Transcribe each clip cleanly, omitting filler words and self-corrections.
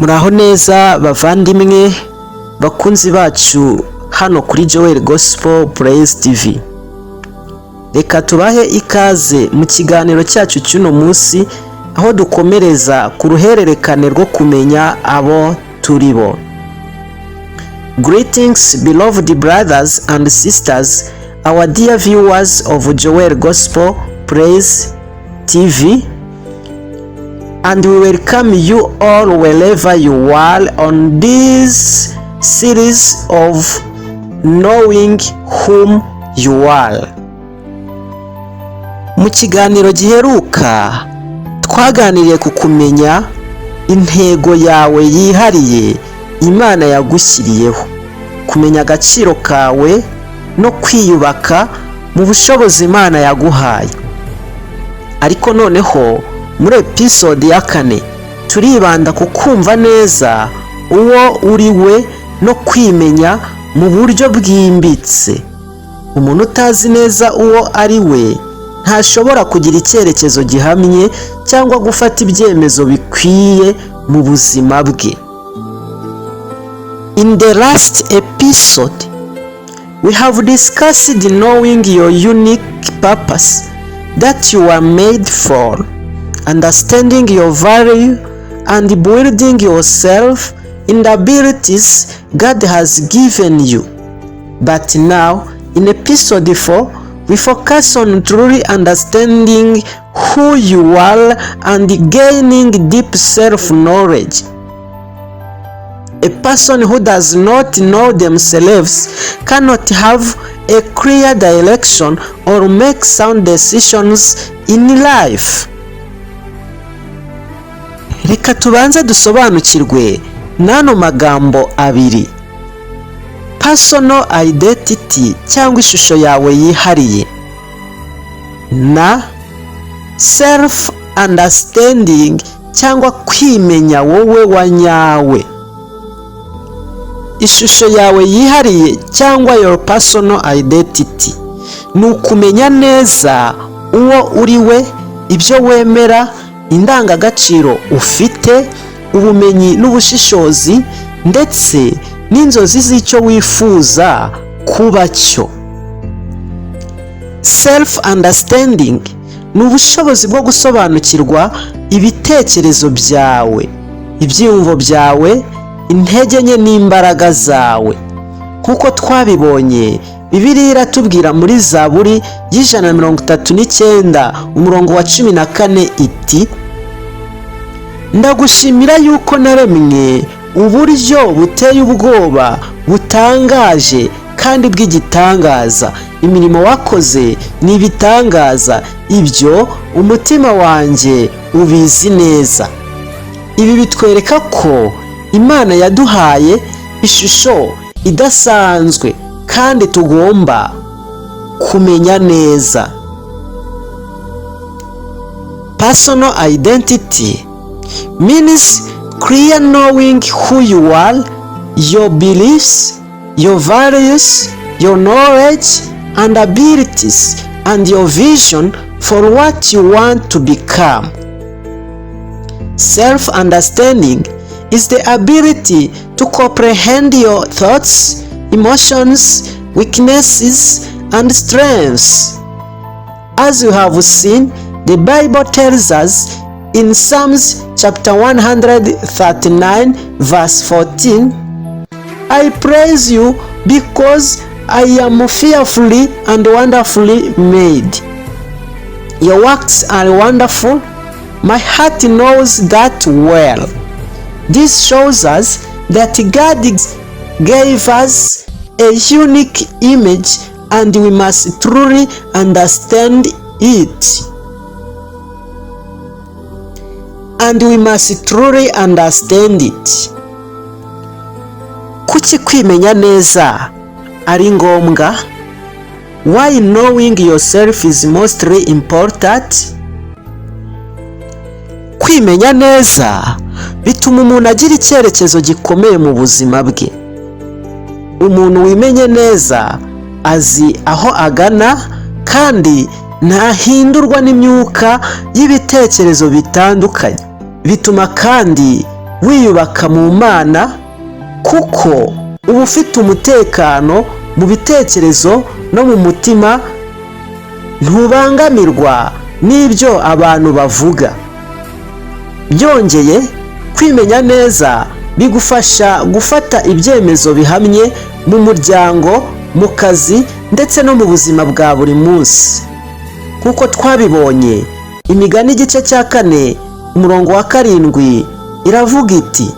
Muraho neza bavandimwe bakunzi bacu hano kuri Joel Gospel Praise TV. Reka tubahe ikaze mu kiganiro cyacu cy'uno munsi aho dukomereza ku ruhererekane rwo kumenya abo turibo. Greetings beloved brothers and sisters, our dear viewers of Joel Gospel Praise TV. And we welcome you all wherever you are on this series of knowing whom you are. Mu kiganiro giheruka twaganiriye ku kumenya intego yawe yihariye Imana yagushyiriyeho, kumenya agaciro kawe no kwiyubaka mu bushobozi Imana yaguhaye. Ariko noneho muri episode ya 4 turibanda ku kumva neza uwo uri we no kwimenya mu buryo bwimbitse. Umuntu utazi neza uwo ari we ntashobora kugira icyerekezo gihamye cyangwa gufata ibyemezo bikwiye mu buzima bwe. In the last episode, we have discussed knowing your unique purpose that you are made for, understanding your value, and building yourself in the abilities God has given you. But now, in episode 4, we focus on truly understanding who you are and gaining deep self-knowledge. A person who does not know themselves cannot have a clear direction or make sound decisions in life. Reka tubanze dusobanukirwe n'ano magambo abiri: personal identity cyangwa ishusho yawe yihariye na self understanding cyangwa kwimenya wowe wa nyawe. Ishusho yawe yihariye cyangwa your personal identity ni ukumenya neza uwo uri we, ibyo wemera, indangagaciro ufite, ubumenyi n'ubushishozi ndetse n'inzozi z'icyo wifuza kuba cyo. Self understanding ni ubushobozi bwo gusobanukirwa ibitekerezo byawe, ibyiyumvo byawe, intege nke n'imbaraga zawe. Kuko twabibonye Bibiliya iratubwira muri Zaburi y'139 umurongo wa 14 iti: ndagushimira yuko naremwe uburyo buteye ubwoba butangaje kandi bw'igitangaza, imirimo wakoze ni ibitangaza, ibyo umutima wanjye ubizi neza. Ibi bitwereka ko Imana yaduhaye ishusho idasanzwe kandi tugomba kumenya neza. Personal identity means clear knowing who you are, your beliefs, your values, your knowledge and abilities, and your vision for what you want to become. Self-understanding is the ability to comprehend your thoughts, emotions, weaknesses, and strengths. As you have seen, the Bible tells us in Psalms chapter 139 verse 14, I praise you because I am fearfully and wonderfully made. Your works are wonderful. My heart knows that well. This shows us that God gave us a unique image and we must truly understand it. Kuki kwimenya neza ari ngombwa? Why knowing yourself is mostly important? Kwimenya neza bituma umuntu agira icyerekezo gikomeye mu buzima bwe. Umuntu wimenye neza azi aho agana kandi ntahindurwa n'imyuka y'ibitekerezo bitandukanye. Bituma kandi wiyubaka mu Mana, kuko uba ufite umutekano mu bitekerezo no mu mutima, ntubangamirwa n'ibyo abantu bavuga. Byongeye, kwimenya neza bigufasha gufata ibyemezo bihamye mu muryango, mu kazi ndetse no mu buzima bwa buri munsi. Kuko twabibonye, Imigani igice cya 4 umurongo wa 7 iravuga iti,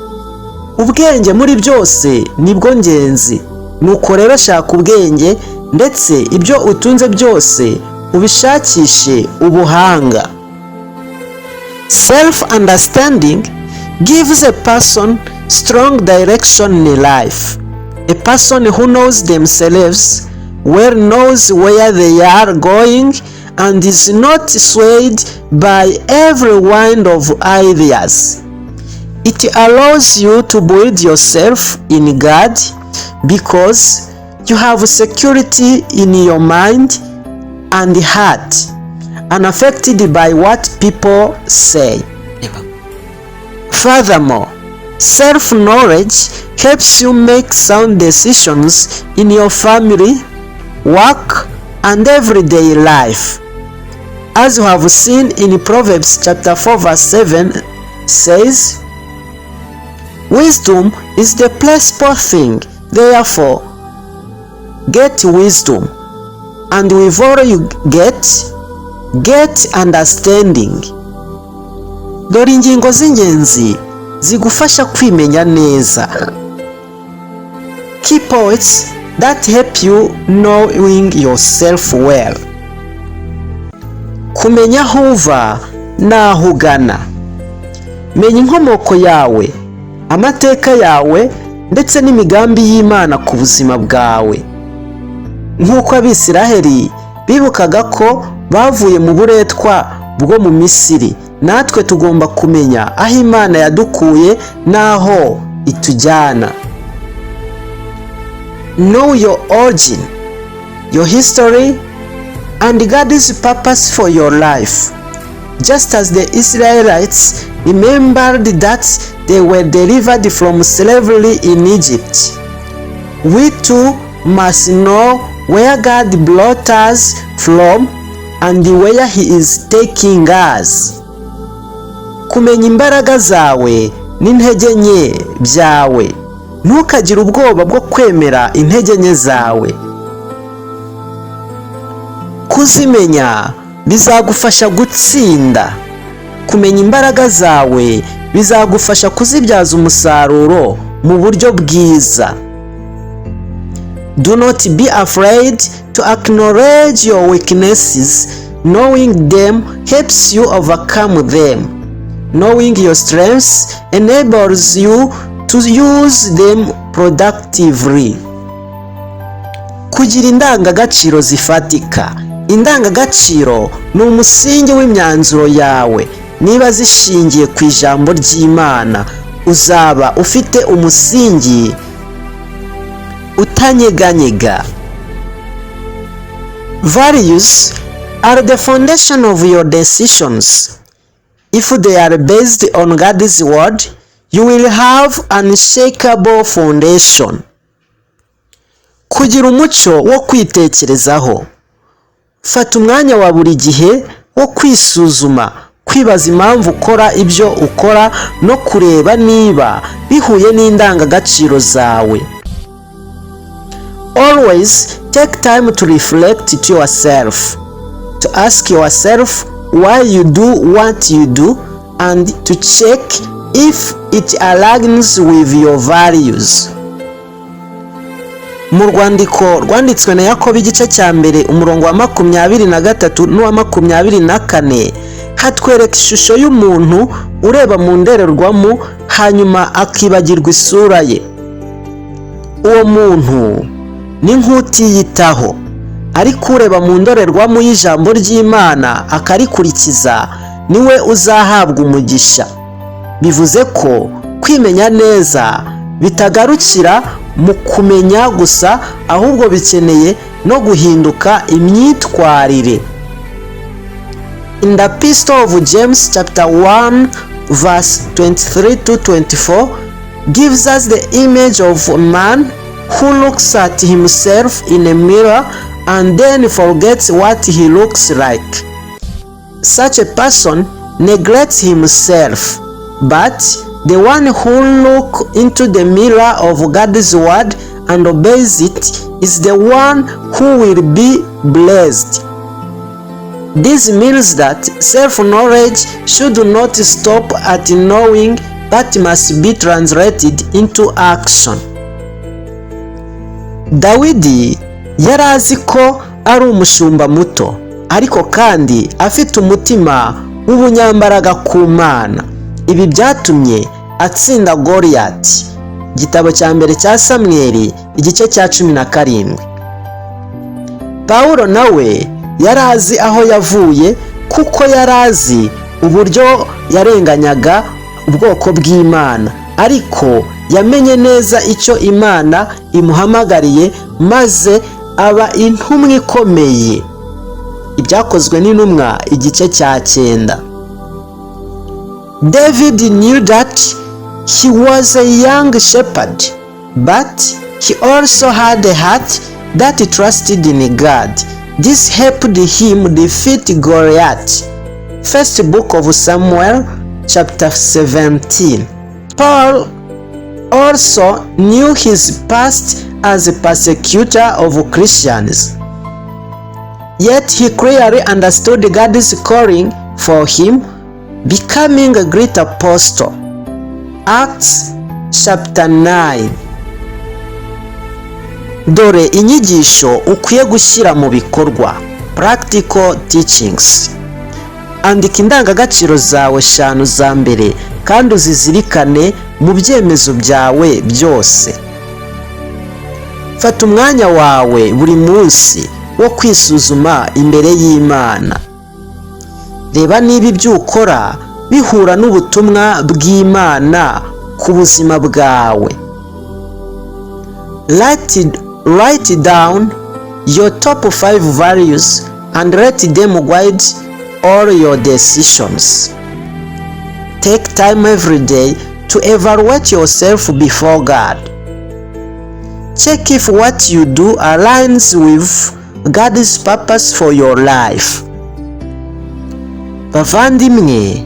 ubwenge muri byose nibwo ngenzi, nuko rero shaka ubwenge, ndetse ibyo utunze byose ubishakishe ubuhanga. Self-understanding gives a person strong direction in life. A person who knows themselves well knows where they are going and is not swayed by every wind of ideas. It allows you to build yourself in God because you have security in your mind and heart, unaffected by what people say. Furthermore, self-knowledge helps you make sound decisions in your family, work, and everyday life. As you have seen in Proverbs chapter 4 verse 7 says, wisdom is the principal thing, therefore get wisdom, and with all you get understanding. Dore ingingo z'ingenzi zigufasha kwimenya neza. Key points that help you knowing yourself well. Kumenya aho uva n'aho ugana. Menya inkomoko yawe, amateka yawe ndetse n'imigambi y'Imana ku buzima bwawe. Nk'uko Abisiraheli bibukaga ko bavuye mu buretwa bwo mu Misiri, natwe tugomba kumenya aho Imana yadukuye n'aho itujyana. Know your origin, your history, and God's purpose for your life. Just as the Israelites remembered that they were delivered from slavery in Egypt, we too must know where God brought us from and where He is taking us. Kumenya imbaraga zawe n'intege nke byawe. Ntukagire ubwoba bwo kwemera intege nke zawe. Kuzimenya bizagufasha gutsinda. Kumenya imbaraga zawe bizagufasha kuzibyaza umusaruro mu buryo bwiza. Do not be afraid to acknowledge your weaknesses. Knowing them helps you overcome them. Knowing your strengths enables you to use them productively. Kugira indangagaciro zifatika. Indangagaciro ni umusingi w'imyanzuro yawe. Niba zishingiye ku ijambo ry'Imana, uzaba ufite umusingi utanyeganyega. Values are the foundation of your decisions. If they are based on God's word, you will have an unshakable foundation. Kugira umuco wo kwitekerezaho. Fata umwanya wa buri gihe wo kwisuzuma, kwibaza impamvu ukora ibyo ukora no kureba niba bihuye n'indangagaciro zawe. Always take time to reflect to yourself, to ask yourself why you do what you do, and to check if it aligns with your values. Mu rwandiko rwanditswe na Yakobo igice cya 1 umurongo wa 23 n'uwa 24 hatwereka ishusho y'umuntu ureba mu ndorerwamo hanyuma akibagirwa isura ye. Uwo muntu ni nk'utiyitaho, ariko ureba mu ndorerwamo y'ijambo ry'Imana akarikurikiza niwe uzahabwa umugisha. Bivuze ko kwimenya neza bitagarukira mu kumenya gusa, ahubwo bikeneye no guhinduka imyitwarire. In the Epistle of James chapter 1 verse 23 to 24, gives us the image of a man who looks at himself in a mirror and then forgets what he looks like. Such a person neglects himself, but the one who looks into the mirror of God's word and obeys it is the one who will be blessed. This means that self-knowledge should not stop at knowing, but must be translated into action. Dawidi yari azi ko ari umushumba muto, ariko kandi afite umutima w'ubunyambaraga ku Mana. Ibi byatumye atsinda Goliyati. Igitabo cya mbere cya Samweli igice cya 17. Pawulo nawe yari azi aho yavuye, kuko yari azi uburyo yarenganyaga ubwoko bw'Imana, ariko yamenye neza icyo Imana imuhamagariye maze aba intumwa ikomeye. Ibyakozwe n'intumwa igice cya 9. David knew that he was a young shepherd, but he also had a heart that trusted in God. This helped him defeat Goliath. First book of Samuel, chapter 17. Paul also knew his past as a persecutor of Christians. Yet he clearly understood God's calling for him, becoming a great apostle. Acts chapter 9. Dore inyigisho ukwiye gushyira mu bikorwa, practical teachings. Andika indangagaciro zawe 5 za mbere kandi uzizirikane mu byemezo byawe byose. Fata umwanya wawe buri munsi wo kwisuzuma imbere y'Imana. Reba niba ibyo ukora bihura n'ubutumwa bw'Imana ku buzima bwawe. Write down your top 5 values and let them guide all your decisions. Take time every day to evaluate yourself before God. Check if what you do aligns with God's purpose for your life. Bavandimwe,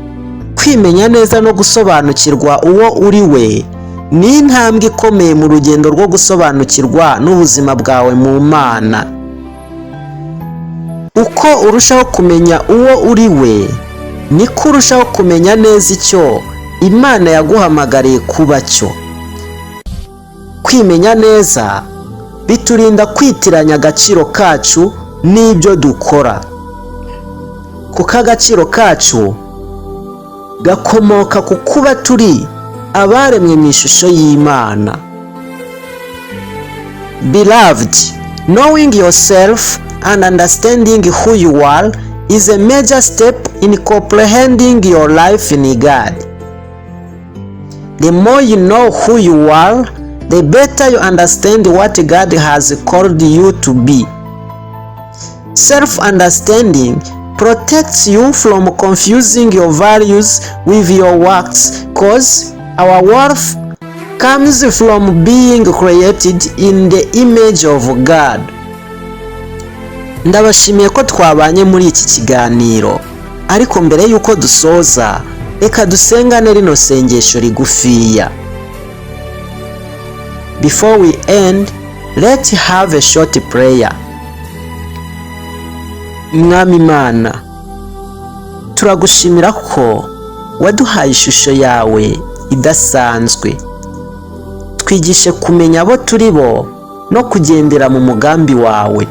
kwimenya neza no gusobanukirwa uwo uri we ni intambwe ikomeye mu rugendo rwo gusobanukirwa n'ubuzima bwawe mu Mana. Uko urushaho kumenya uwo uri we, niko urushaho kumenya neza icyo Imana yaguhamagariye kuba cyo. Kwimenya neza biturinda kwitiranya agaciro kacu n'ibyo dukora, kuko agaciro kacu gakomoka ku kuba turi abaremwe mu ishusho y'Imana. Beloved, knowing yourself and understanding who you are is a major step in comprehending your life in God. The more you know who you are, the better you understand what God has called you to be. Self-understanding protects you from confusing your values with your works, because our worth comes from being created in the image of God. Ndabashimiye ko twabanye muri iki kiganiro, ariko mbere yuko dusoza, reka dusengane rino sengesho rigufiya. Before we end, let's have a short prayer. Mwami Imana, turagushimira ko waduhaye ishusho yawe idasanzwe. Twigishe kumenya abo turi bo no kugendera mu mugambi wawe.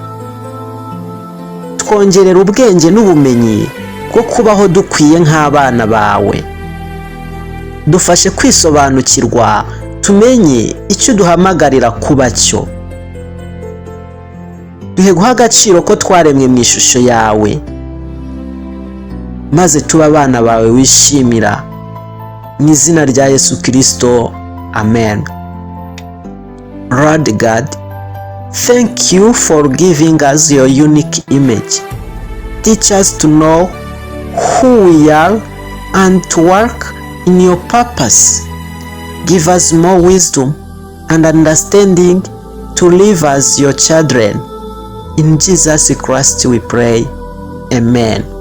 Twongerera ubwenge n'ubumenyi bwo kubaho dukwiye nk'abana bawe. Dufashe kwisobanukirwa, tumenye icyo duhamagarira kuba cyo. Duhe guha agaciro ko twaremwe mu ishusho yawe, maze tuba abana bawe wishimira. Mu izina rya Yesu Kristo, amen. Lord God, thank you for giving us your unique image. Teach us to know who we are and to work in your purpose. Give us more wisdom and understanding to live as your children. In Jesus Christ we pray. Amen.